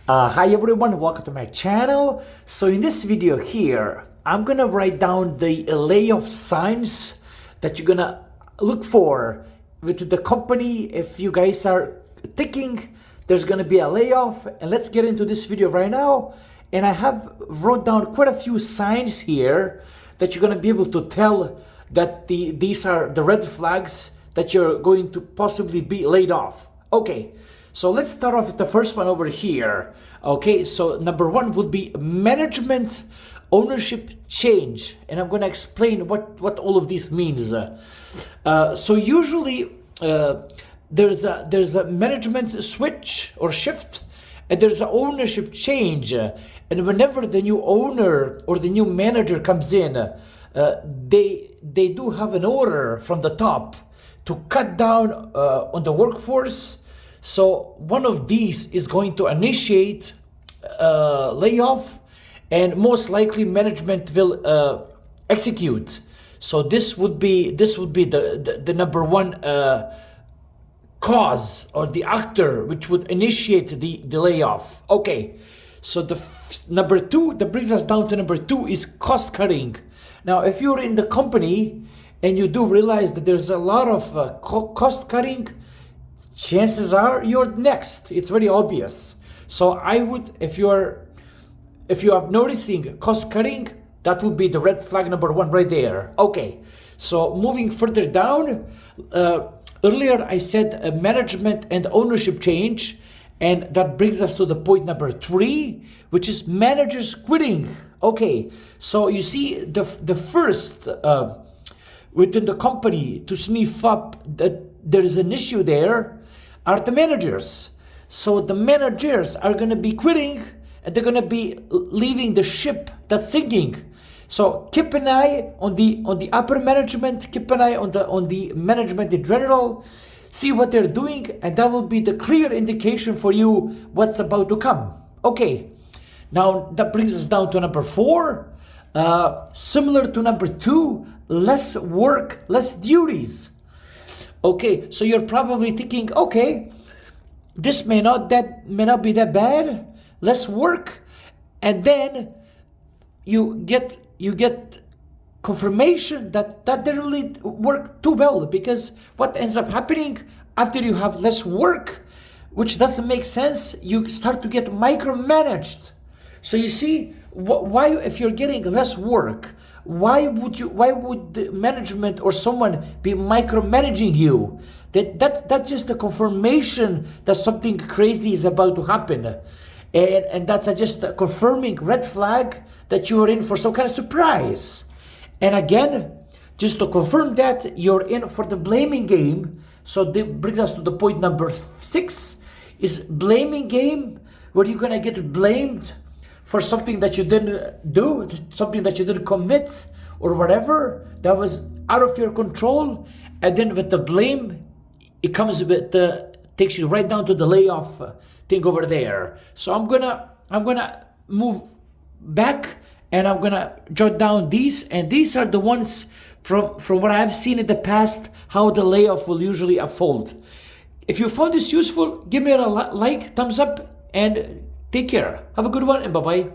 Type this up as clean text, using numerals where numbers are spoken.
Hi everyone, welcome to my channel. So in this video here, I'm gonna write down the layoff signs that you're gonna look for with the company if you guys are thinking there's gonna be a layoff. And let's get into this video right now. And I have wrote down quite a few signs here that you're gonna be able to tell that these are the red flags that you're going to possibly be laid off. Okay. So let's start off with the first one over here. Okay, so number one would be management ownership change. And I'm going to explain what all of this means. So usually there's a management switch or shift, and there's an ownership change. And whenever the new owner or the new manager comes in, they do have an order from the top to cut down on the workforce. So one of these is going to initiate layoff, and most likely management will execute. So this would be the number one cause or the actor which would initiate the layoff. Okay, so number two, that brings us down to number two, is cost cutting. Now, if you're in the company and you do realize that there's a lot of cost cutting, chances are you're next. It's very obvious. So I would, if you are noticing cost cutting, that would be the red flag number one right there. Okay, so moving further down, earlier I said management and ownership change, and that brings us to the point number three, which is managers quitting. Okay, so you see the first within the company to sniff up that there is an issue there are the managers. So the managers are going to be quitting, and they're going to be leaving the ship that's sinking. So keep an eye on the upper management, keep an eye on the management in general, see what they're doing, and that will be the clear indication for you what's about to come. Okay, now that brings us down to number four. Similar to number two, less work, less duties. Okay, so you're probably thinking, okay, this may not be that bad, less work, and then you get confirmation that didn't really work too well, because what ends up happening after you have less work, which doesn't make sense, you start to get micromanaged. So you see, why, if you're getting less work, why would the management or someone be micromanaging you? That's just a confirmation that something crazy is about to happen. And that's just a confirming red flag that you are in for some kind of surprise. And again, just to confirm that, you're in for the blaming game. So that brings us to the point number six, is blaming game, where you're gonna get blamed for something that you didn't do, something that you didn't commit, or whatever that was out of your control. And then with the blame, it comes with takes you right down to the layoff thing over there. So I'm gonna move back, and I'm gonna jot down these, and these are the ones from what I've seen in the past, how the layoff will usually unfold. If you found this useful, give me a like, thumbs up, and take care. Have a good one, and bye-bye.